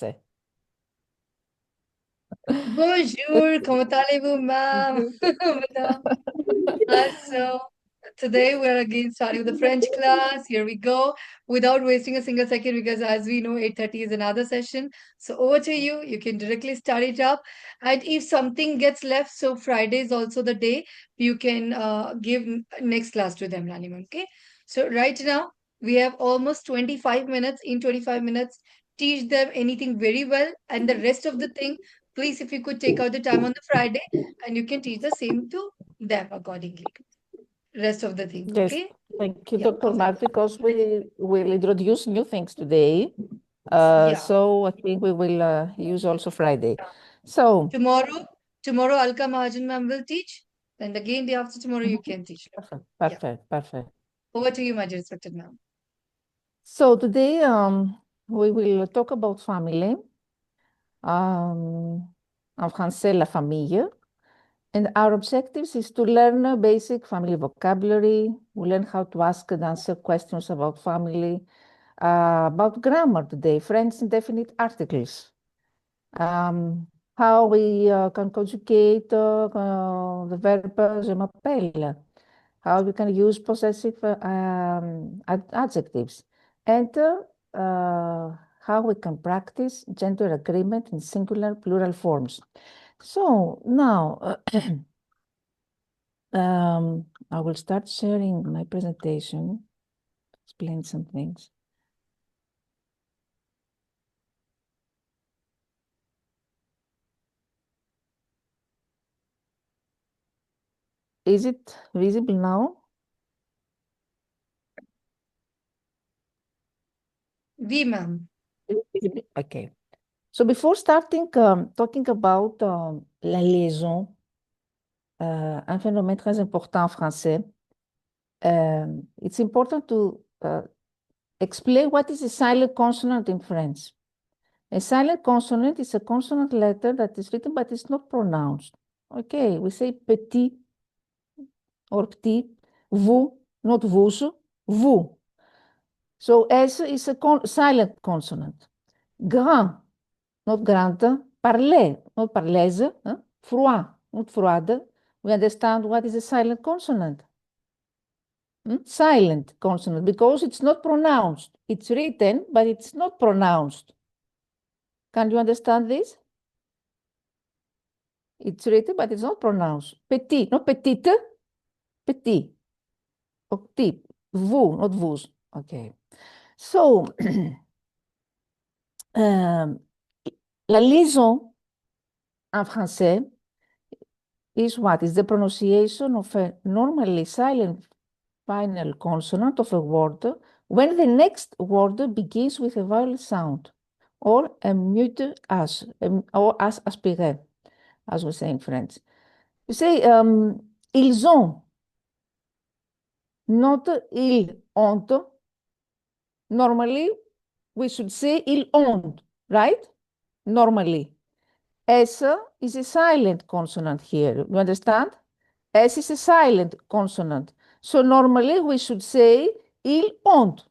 français. Bonjour, comment allez-vous, ma'am? Madame. So today we're again starting with the French class. Here we go. Without wasting a single second, because as we know, 8:30 is another session. So over to you. You can directly start it up. And if something gets left, so Friday is also the day you can give next class to them, Rania. Okay. So right now we have almost 25 minutes. In 25 minutes, teach them anything very well, and the rest of the thing, please, if you could take out the time on the Friday, and you can teach the same to them accordingly. Rest of the thing, Yes, okay? thank you, Yeah, Dr. perfect. Mark, because we will introduce new things today. Yeah. So I think we will use also Friday. So, Tomorrow Alka Mahajan ma'am will teach. Then again, day after tomorrow, you mhm, can teach. perfect, Yeah. perfect, perfect. Over to you, my dear respected ma'am. So today we will talk about family. En français, la famille. And our objectives is to learn a basic family vocabulary. We learn how to ask and answer questions about family, about grammar today, French indefinite articles, how we can conjugate the verb je m'appelle, how we can use possessive adjectives, and how we can practice gender agreement in singular plural forms. So now I will start sharing my presentation, explain some things. Is it visible now? Oui, ma'am. Okay. So before starting talking about la liaison, un phénomène très important en français, it's important to explain what is a silent consonant in French. A silent consonant is a consonant letter that is written but is not pronounced. Okay, we say petit or petit, vous, not vous, vous. So S is a silent consonant. Grand, not grande, parler, not parlez, froid, not froide. We understand what is a silent consonant. Silent consonant, because it's not pronounced. It's written, but it's not pronounced. Can you understand this? It's written, but it's not pronounced. Petit, not petite, petit. Or petit, vous, not vous. Okay. So, la liaison en français is what? Is the pronunciation of a normally silent final consonant of a word when the next word begins with a vowel sound or a mute as, or as aspiré, as we say in French. You say, ils ont, not ils ont. Normally, we should say ils ont, right? Normally. S is a silent consonant here. You understand? S is a silent consonant. So normally we should say ils ont.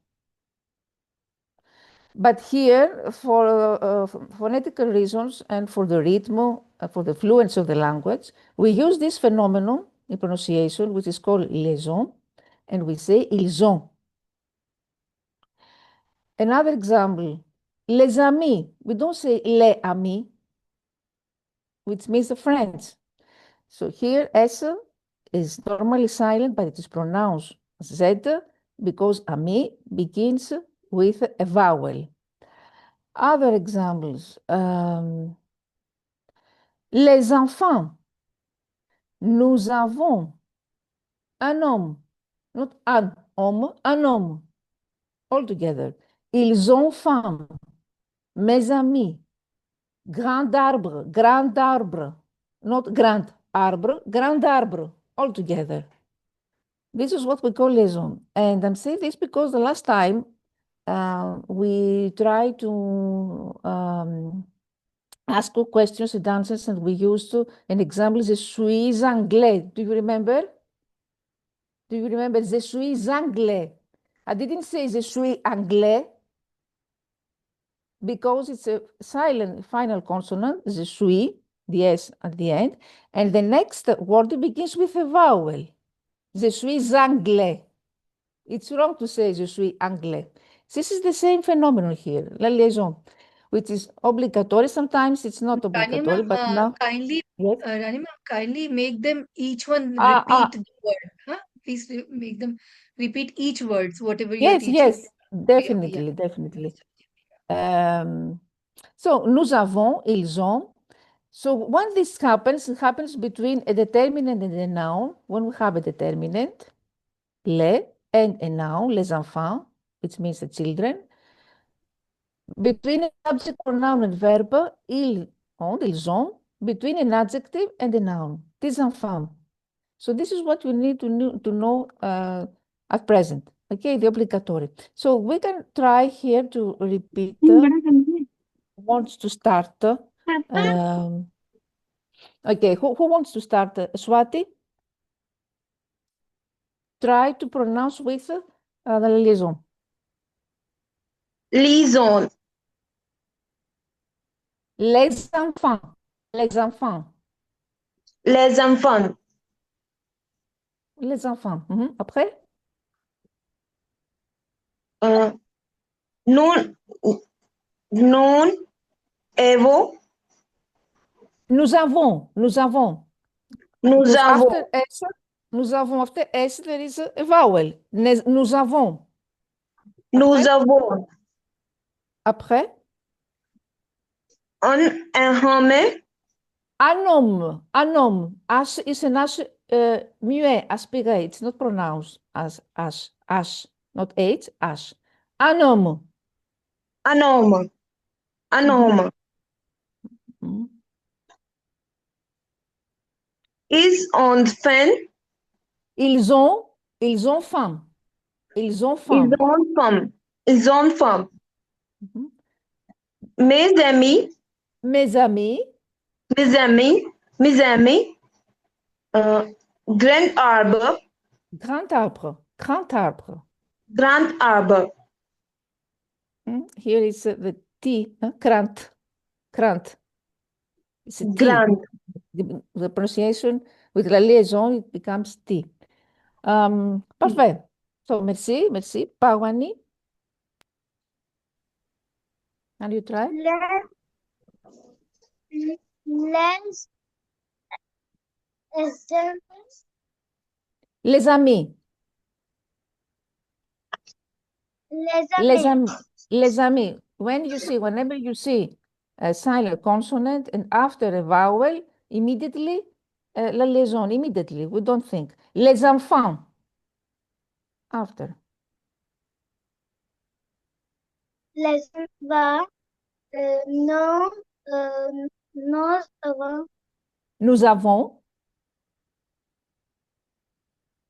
But here, for phonetical reasons and for the rhythm, for the fluency of the language, we use this phenomenon in pronunciation, which is called liaison, and we say ils ont. Another example, les amis. We don't say les amis, which means the friends. So here S is normally silent, but it is pronounced Z because ami begins with a vowel. Other examples, les enfants. Nous avons un homme, not un homme, un homme, all together. Ils ont faim, mes amis. Grand arbre, not grand arbre, all together. This is what we call liaison. And I'm saying this because the last time we tried to ask questions and answers, and we used an example, je suis anglais. Do you remember? Do you remember? Je suis anglais. I didn't say je suis anglais. because it's a silent final consonant, je suis, the S at the end, and the next word begins with a vowel. Je suis anglais. It's wrong to say je suis anglais. This is the same phenomenon here, la liaison, which is obligatory. Sometimes it's not Rania obligatory, ma'am, but now, kindly, yes. Rania ma'am, kindly make them each one Ah, repeat ah, the word. Huh? Please make them repeat each words, whatever you're yes, teaching. yes, Yeah, yeah. definitely, definitely. So, nous avons, ils ont. So when this happens, it happens between a determinant and a noun. When we have a determinant, les, and a noun, les enfants, which means the children. Between an subject pronoun and verb, ils ont. Between an adjective and a noun, des enfants. So this is what we need to know at present. Okay, the obligatory. So we can try here to repeat. Wants to start? Okay, who wants to start? Swati? Try to pronounce with the liaison. Liaison. Les enfants. Les enfants. Les enfants. Les enfants. Après? Nous, nous avons. Nous avons. Nous avons. Nous Because avons. after S, nous avons, after S, there is a vowel. Nous avons. Nous Après? avons. Après? Un homme. Un homme. Un homme. H is an H muet, aspiré. It's not pronounced as H. H. Not H, H. Un homme. Un homme. Un homme. Mhm. Is on fan. Ils ont faim. Ils ont Is faim. on femme. Is on femme. Mhm. Mes amis. Mes amis. Mes amis. Mes amis. Grand arbre. Grand arbre. Grand arbre. Grand arbre. Here is the T. Krant. Krant. It's a T. Grand. The pronunciation with la liaison, it becomes T. Parfait. So, merci, merci. Pawani, can you try? Les amis. Les amis. Les amis. Whenever you see a silent consonant and after a vowel, immediately, la liaison, immediately, we don't think. Les enfants. After. Les enfants, non, nous avons, Nous avons.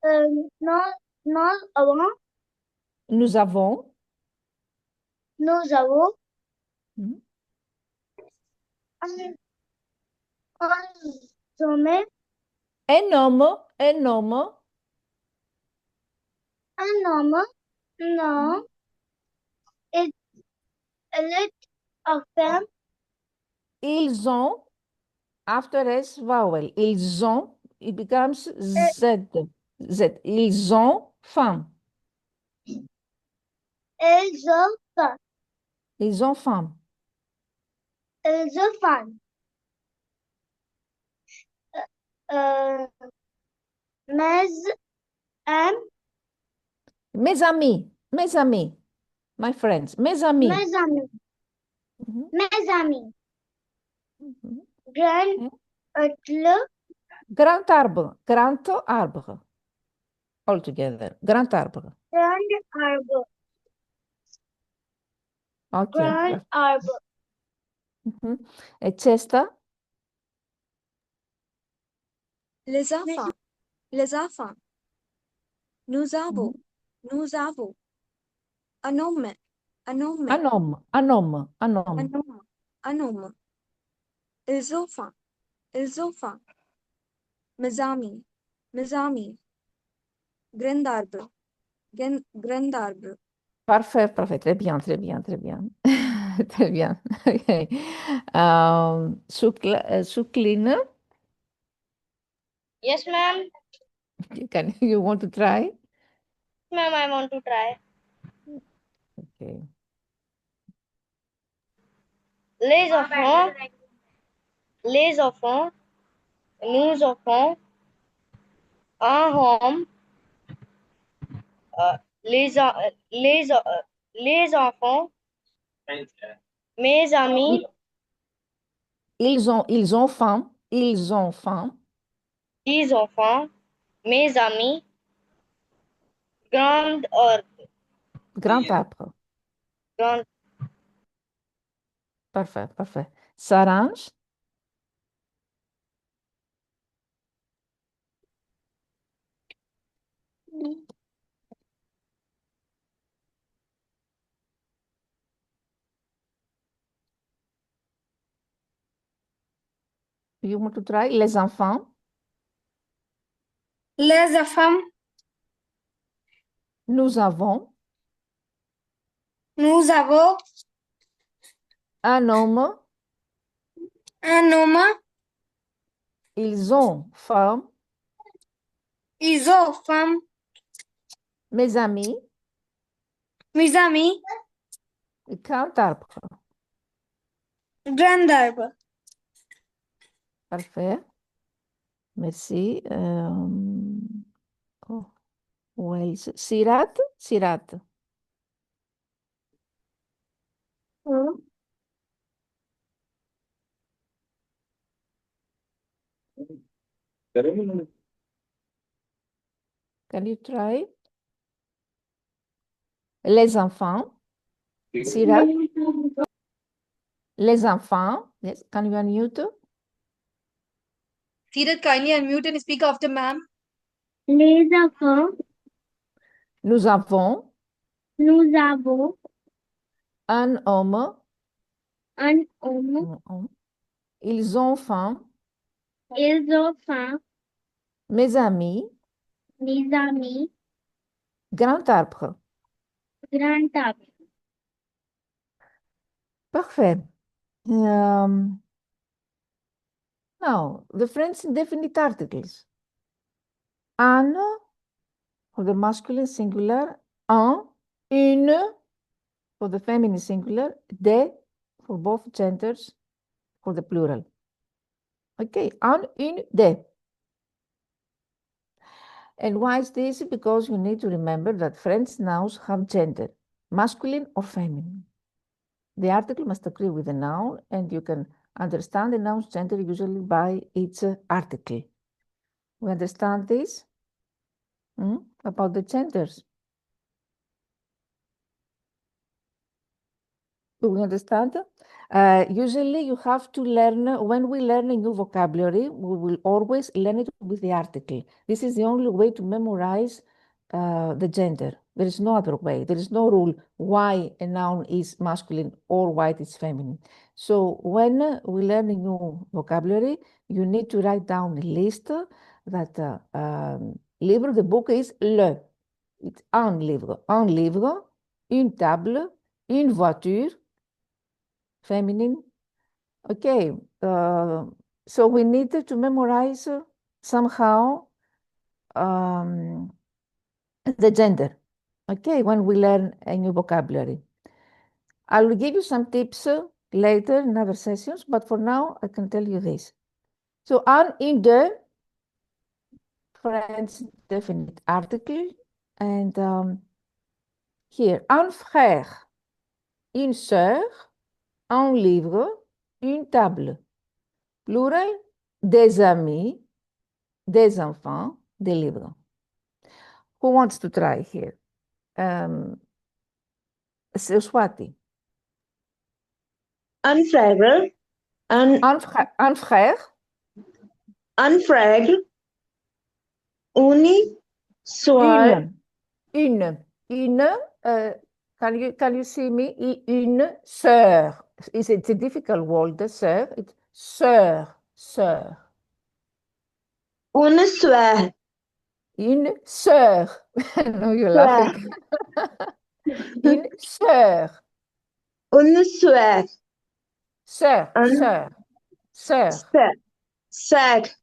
nous, nous avons, Nous avons. nous avons Mhm. un sommet, Un homme. Un homme. un homme, non, et elle est enfin, Ils ont. After S vowel. Ils ont. It becomes Z. Z. Ils ont faim. elles ont faim, Ils ont faim. elles ont faim. Euh, mais, Mes amis. Mes amis. My friends. Mes amis. mes amis, Mhm. mes amis, Mhm. grand, Grand arbre. Grand arbre. All together. Grand arbre. grand arbre, Ok. grand arbre, Mhm. E cesta? Les enfants, les enfants. Nous avons, Mhm. nous avons. Un homme, un homme, Un homme. Un homme. Un un homme. homme, un homme. Ils ont faim, ils ont faim. Mes amis, mes amis. Grand arbre, grand arbre. Parfait, parfait. Très bien, très bien, très bien. Très bien. Okay. Suklina, Yes, ma'am. you want to try? Ma'am, I want to try. Okay. Les enfants, nous enfants, un home, les, les enfants, mes amis, Ils ont faim. Ils ont faim. 10 enfants, mes amis, grande Grand arbre. grande, Parfait, parfait. Sarange, you want to try? Les enfants, Les enfants, nous avons nous avons un homme. un homme, Ils ont faim. ils ont femme, Mes amis, mes amis, grand arbre. grand arbre. Parfait. Merci. Oh, Wales. Sirat, Sirat. Can you try? Les enfants. Sirat. Les enfants. Yes. Can you unmute? Sirat, kindly unmute and speak after ma'am. les enfants, Nous avons nous avons un homme. un homme, Ils ont faim. ils ont faim, Mes amis, mes amis, grand arbre. grand arbre. Parfait. Now, the French indefinite articles. Un for the masculine singular, un, une for the feminine singular, des for both genders for the plural. Okay, un, une, des. And why is this? Because you need to remember that French nouns have gender, masculine or feminine. The article must agree with the noun, and you can understand the noun's gender usually by its article. We understand this about the genders. Do we understand? Usually you have to learn, when we learn a new vocabulary, we will always learn it with the article. This is the only way to memorize the gender. There is no other way. There is no rule why a noun is masculine or why it is feminine. So when we learn a new vocabulary, you need to write down a list that livre, the book is le. It's un livre, une table, une voiture, feminine. Okay, so we needed to memorize somehow the gender, okay, when we learn a new vocabulary. I will give you some tips later in other sessions, but for now, I can tell you this. So, un, une, deux, French definite article, and here, un frère, une sœur, un livre, une table. Plural, des amis, des enfants, des livres. Who wants to try here? Swati. Un frère, Un frère, un frère, une soeur, une, can you see me? Une sœur. It's a difficult word, sœur. It's sœur, sœur. une soeur, Une sœur. No, you're laughing. Une sœur. Une sœur. Sœur, Un sœur, sœur. sac. Sac.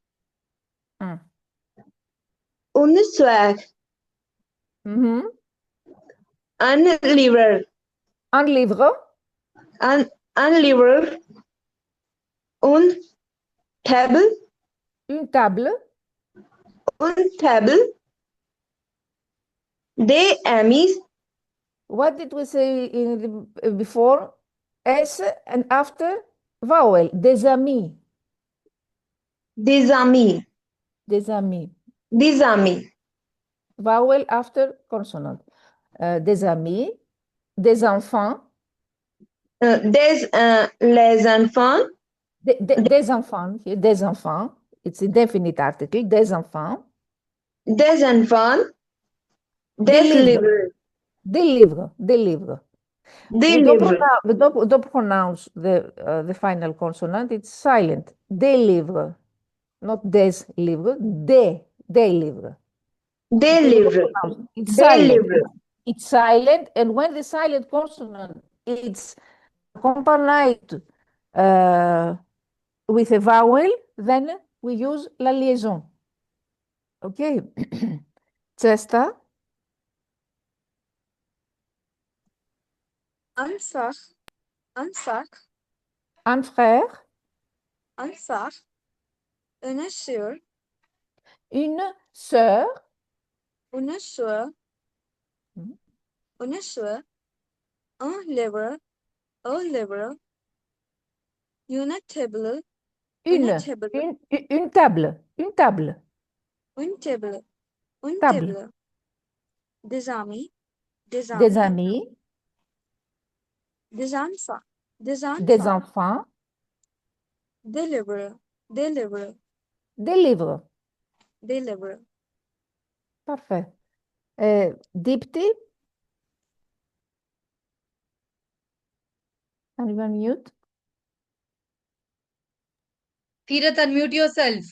Hmm. Une sœur. Mhm. Un livre. Un livre, Un livre. Une table. une table, Une table. Des amis. what did we say before? S and after vowel, des amis, Des amis. des amis. Des amis. Vowel after consonant. Des amis, des enfants, Les enfants. des enfants, des enfants. It's a definite article, des enfants. Des enfants. Des Des livres, livres. des livres, des livres. Des We don't livres. pronounce, we don't pronounce the final consonant, it's silent. Des livres, not des livres, des livres. Des Okay, we don't livres. pronounce. It's Des silent. livres. It's silent, and when the silent consonant is accompanied with a vowel, then we use la liaison. Okay. Cesta, Un sac. Un sac. un frère, Un sac. Une sœur. une sœur, Une sœur. Mhm. Une sœur. Un livre. Un livre. Une table. Une table. une table, une table, Une table. Une table. table. Des amis. Des Des amis. amis, Des enfants. Des des enfants. enfants, Des livres. Des livres. des livres. Des livres. Parfait. Dipti, can you unmute? Kirat, unmute yourself.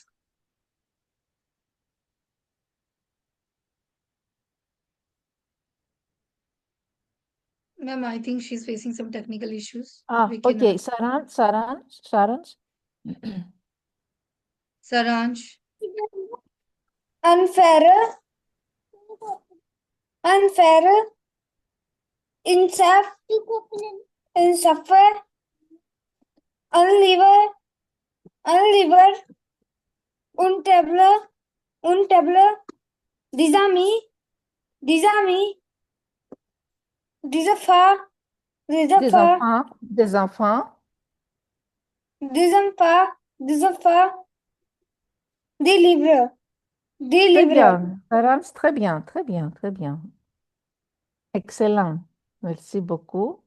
Ma'am, I think she's facing some technical issues. We can, Okay, Saranj. Saransh. Unfair, unfair, insaf, insuffer, unliver, unliver, untable, untable, dizami, dizami, dizafa, Des dizafa, enfants, des enfants, dizamfa, dizafa, deliver, très deliver, bien. Saranj, très bien, très bien, très bien. Excellent. Merci beaucoup.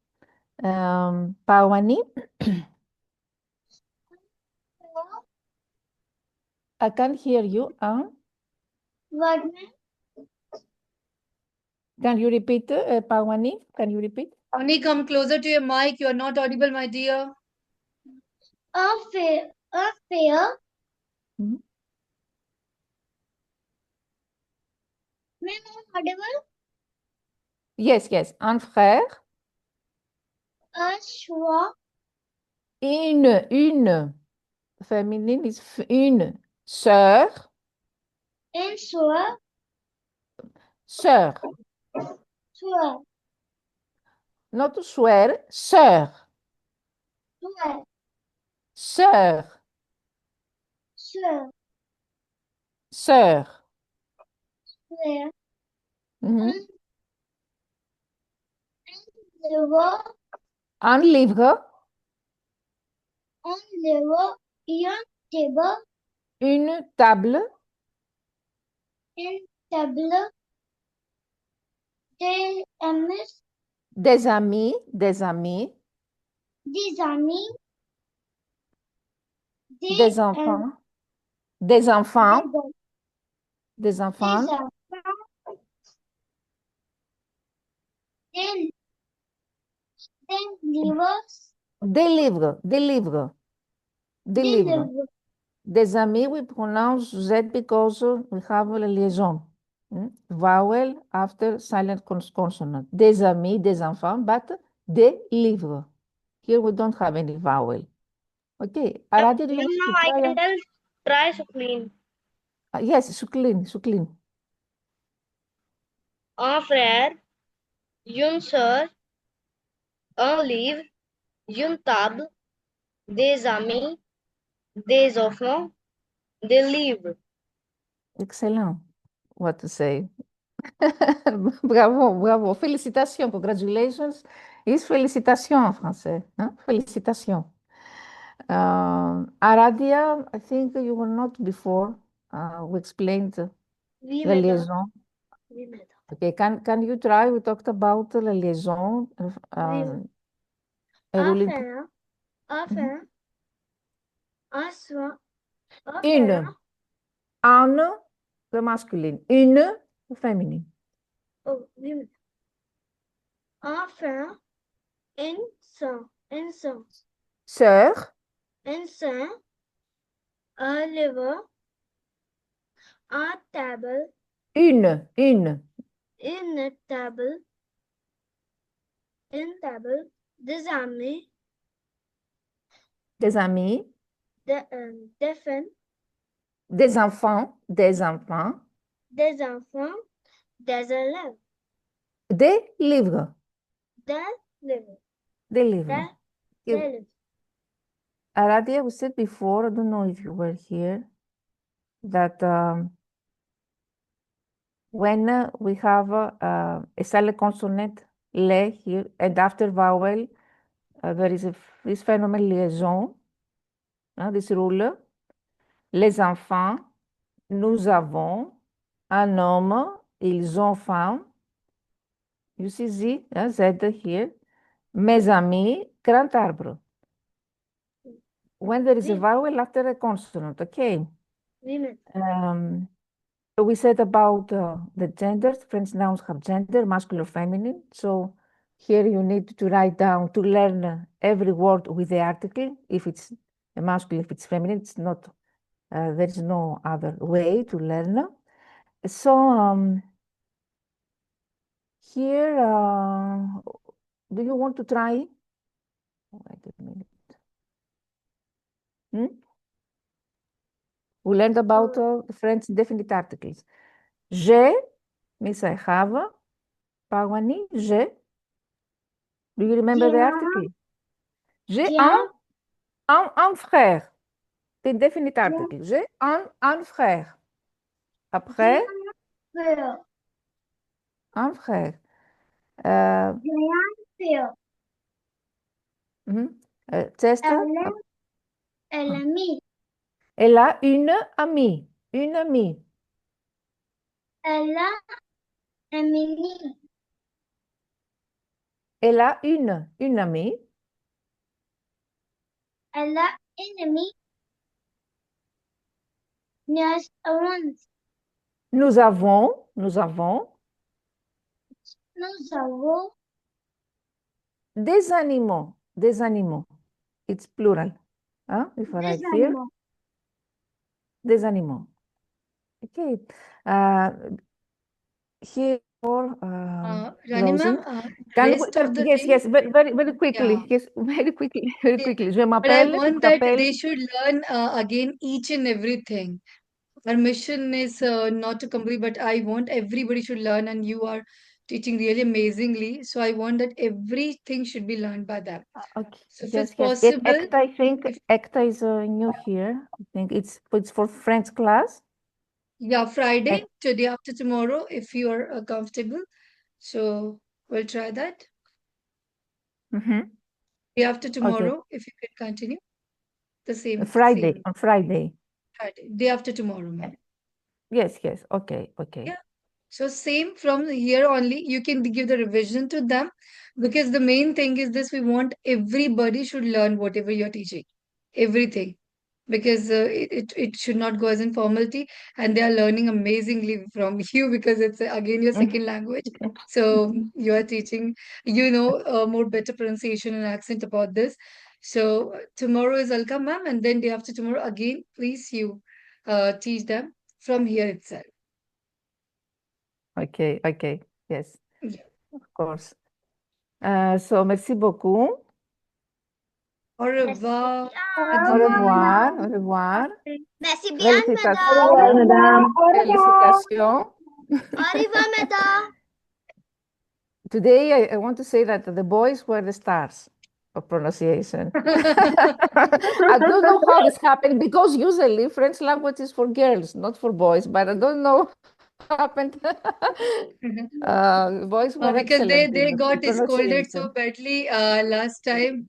Pawani, I can't hear you. Can you repeat, Pawani? Can you repeat? Pawni, come closer to your mic. You are not audible, my dear. Affair. Mhm. Ma'am, I'm audible. Yes. Un frère, A choix. une, féminine is une, sœur, Un choix. sœur, Choix. not swear, sœur, Choix. sœur, Choix. sœur. Choix. Mhm. Livre. Un livre, Un livre. Un table. une table, Une table. Des amis. des amis, des amis, Des amis. des enfants, des enfants, des Des enfants, enfants. Des livres. des livres, des livres, des Des livres. livres. Des amis, we pronounce Z because we have a liaison. Vowel after silent consonant. Des amis, des enfants, but des livres. here we don't have any vowel. Okay, Aradia, do you want to Now I try? can try Suklin. Yes, Suklin. Un frère, une sœur, un livre, une table, des amis, des enfants, des livres. Excellent. What to say? Bravo. Félicitations, congratulations. Is félicitations en français. Hein? Félicitations. Aradia, I think you were not before. We explained Oui, la madame. liaison. Oui, madame. Okay, can you try? We talked about la liaison. Ruling. Enfin, un soir, Une. Un, le masculine. Une, le féminin. Oh, oui, madame. Enfin, un son, Sœur, un livre, un table, une. une table, des amis, Des amis, des femmes, des enfants, des enfants, des élèves, des livres. des livres, Des livres. des You- livres. Aradia, we said before, I don't know if you were here, that when we have a silent consonant, le here, and after vowel, there is this phenomenon liaison, this rule. Les enfants, nous avons, un homme, ils ont faim. You see Z, Z here. Mes amis, grand arbre. When there is a Oui. vowel after a consonant, okay. Oui, madame. So we said about the genders. French nouns have gender, masculine or feminine. So here you need to write down to learn every word with the article. If it's a masculine, if it's feminine, it's not. There is no other way to learn. So here, do you want to try? Wait a minute. We learned about French definite articles. Je, means I have. Pawani, je. Do you remember the article? J'ai un frère. C'est definite article. J'ai un frère. Après, un frère. Testa. Elle a mis. Elle a une amie. Une amie. Elle a un mini. Elle a une amie. Elle a une amie. Nous avons. Nous avons Nous avons des animaux. Des animaux. It's plural. Hein? If I des write here, animaux. des animaux. Okay. Here for Rani closing. ma'am, Can rest of the yes, thing, yes, very quickly. yeah. Yes, very quickly. Je But I m'appelle, tu want that t'appelles. they should learn again each and everything. Our mission is not to complete, but I want everybody should learn, and you are teaching really amazingly. So I want that everything should be learned by them. Okay. So if Yes, it's yes. possible, ECTA, I think if ECTA is new here. I think it's for French class. yeah, Friday, Ec- today after tomorrow, if you are comfortable. So we'll try that. Mhm. Day after Okay. tomorrow, if you can continue the same On Friday. Friday. Day after tomorrow, ma'am. Yes. Okay. Yeah. So same from here only, you can give the revision to them, because the main thing is this: we want everybody should learn whatever you're teaching, everything, because it should not go as in formality, and they are learning amazingly from you, because it's again your second language. So you are teaching, more better pronunciation and accent about this. So tomorrow is Alka ma'am, and then day after tomorrow again, please you teach them from here itself. Okay. Yes, Yeah. of course. So merci beaucoup. Au revoir. Au revoir. Au revoir. Merci bien, madame. Félicitations. madame. Félicitations. Au revoir, madame. Today, I want to say that the boys were the stars of pronunciation. I don't know how this happened because usually French language is for girls, not for boys, but I don't know what happened. Boys were Because excellent they in got scolded so pronunciation. badly last time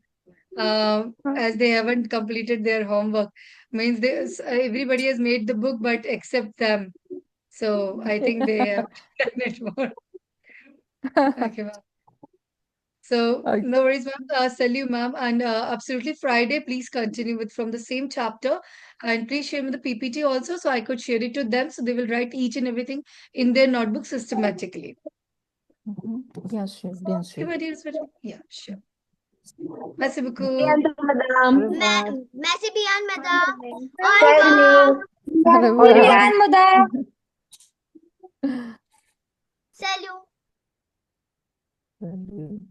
as they haven't completed their homework. Means everybody has made the book, but except them. So I think they have done it more. Okay, ma'am. So Okay. no worries, ma'am. Salute, ma'am. And absolutely Friday, please continue with from the same chapter. And please share me the PPT also so I could share it to them. So they will write each and everything in their notebook systematically. Bien sûr, bien sûr. Okay, my dear Swati. Yeah, sure. Merci beaucoup. Bientôt, madame. Merci bien, madame. Au Salut. Au Very revoir. good, madam. Salut. Salut.